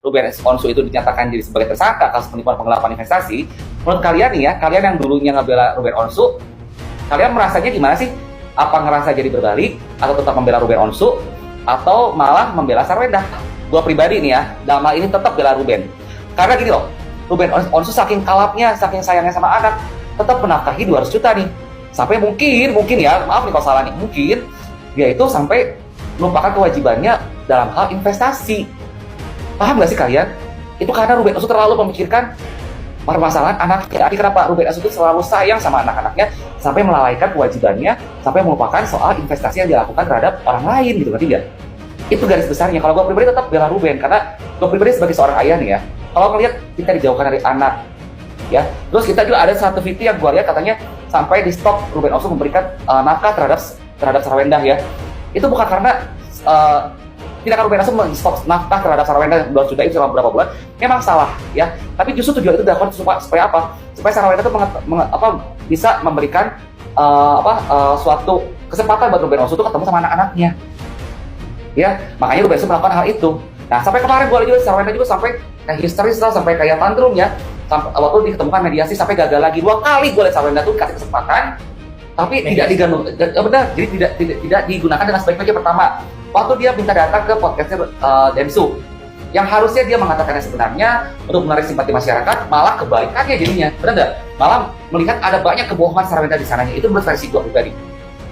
Ruben Onsu itu dinyatakan jadi sebagai tersangka kasus penipuan penggelapan investasi, menurut kalian nih ya, kalian yang dulunya ngebela Ruben Onsu, kalian merasanya gimana sih? Apa ngerasa jadi berbalik, atau tetap membela Ruben Onsu, atau malah membela Sarwendah? Gua pribadi nih ya, dalam hal ini tetap bela Ruben. Karena gini loh, Ruben Onsu saking kalapnya, saking sayangnya sama anak, tetap menafkahi 200 juta nih. Sampai mungkin ya, maaf nih kalau salah nih, mungkin dia itu sampai melupakan kewajibannya dalam hal investasi. Paham gak sih kalian? Itu karena Ruben Onsu terlalu memikirkan permasalahan anaknya. Jadi kenapa Ruben Onsu itu selalu sayang sama anak-anaknya sampai melalaikan kewajibannya, sampai melupakan soal investasi yang dilakukan terhadap orang lain gitu, ngerti gak? Itu garis besarnya. Kalau gue pribadi tetap bela Ruben, karena gue pribadi sebagai seorang ayah nih ya, kalau ngelihat kita dijauhkan dari anak, ya, terus kita juga ada satu video yang gue lihat katanya sampai di stop Ruben Onsu memberikan nafkah terhadap Sarwendah ya. Itu bukan karena tindakan Ruben Onsu men-stop nafkah terhadap Sarwendah 2 juta itu selama beberapa bulan memang salah ya, tapi justru tujuan itu dilakukan supaya apa? Supaya Sarwendah itu bisa memberikan suatu kesempatan buat Ruben Onsu itu ketemu sama anak-anaknya ya, makanya Ruben Onsu melakukan hal itu. Nah, sampai kemarin gue juga Sarwendah juga sampai kayak histeris lah, sampai kayak tantrum ya, sampai waktu diketemukan mediasi sampai gagal lagi 2 kali. Gue lihat Sarwendah tuh dikasih kesempatan tapi tidak digunakan dengan sebaik-baiknya. Pertama, waktu dia minta datang ke podcastnya Densu, yang harusnya dia mengatakan yang sebenarnya untuk menarik simpati masyarakat, malah kebalikannya jadinya, benar nggak? Malah melihat ada banyak kebohongan Sarwendah di sananya. Itu menurut versi gue pribadi.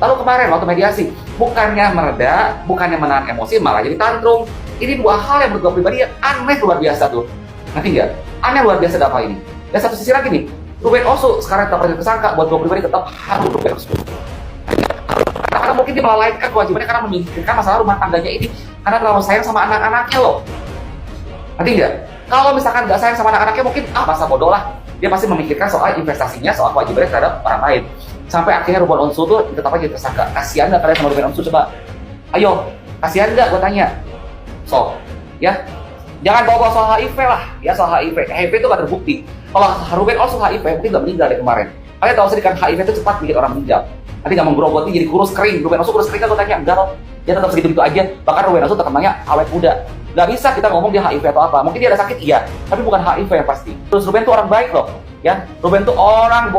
Lalu kemarin waktu mediasi, bukannya mereda, bukannya menahan emosi, malah jadi tantrum. Ini 2 hal yang menurut gue pribadi yang aneh luar biasa tuh. Nanti nggak? Aneh luar biasa apa ini? Dan satu sisi lagi nih, Ruben Onsu sekarang tetap jadi tersangka, buat gue pribadi tetap harus Ruben Onsu. Karena mungkin dia melalaikan kewajibannya karena memikirkan masalah rumah tangganya ini, karena terlalu sayang sama anak-anaknya loh. Nanti nggak? Kalau misalkan nggak sayang sama anak-anaknya, mungkin masa bodoh lah. Dia pasti memikirkan soal investasinya, soal kewajibannya terhadap orang lain. Sampai akhirnya Ruben Onsu tuh tetap aja tersangka. Kasihan nggak kalian sama Ruben Onsu? Coba, ayo, kasihan nggak? Gue tanya. So, ya, jangan bawa-bawa soal HIV lah, ya, soal HIV. HIV itu nggak terbukti. Kalau Ruben Onsu HIV, mungkin nggak meninggal dari kemarin. Kalian tahu sendiri kan HIV itu cepat bikin orang meninggal. Nanti nggak menggerogoti jadi kurus kering. Ruben Onsu kurus kering kan? Gue tanya, enggak loh. Dia tetap segitu-gitu aja. Bahkan Ruben Onsu terkenalnya awet muda. Nggak bisa kita ngomong dia HIV atau apa. Mungkin dia ada sakit, iya, tapi bukan HIV yang pasti. Terus Ruben tuh orang baik loh, ya. Ruben tuh orang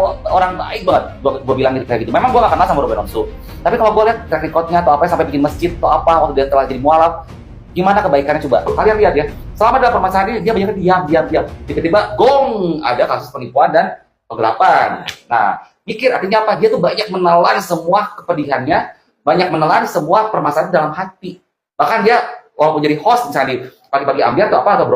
baik banget. Gue bilang gitu kayak gitu. Memang gue nggak kenal sama Ruben Onsu, tapi kalau gue lihat track recordnya atau apa sampai bikin masjid atau apa waktu dia telah jadi mualaf, gimana kebaikannya coba? Kalian lihat ya. Selama dalam permasalahan ini dia banyak diam. Tiba-tiba gong, ada kasus penipuan dan penggelapan. Nah, mikir artinya apa? Dia tuh banyak menelan semua kepedihannya, banyak menelan semua permasalahan dalam hati. Bahkan dia walaupun jadi host misalnya di pagi-pagi ambiar atau apa atau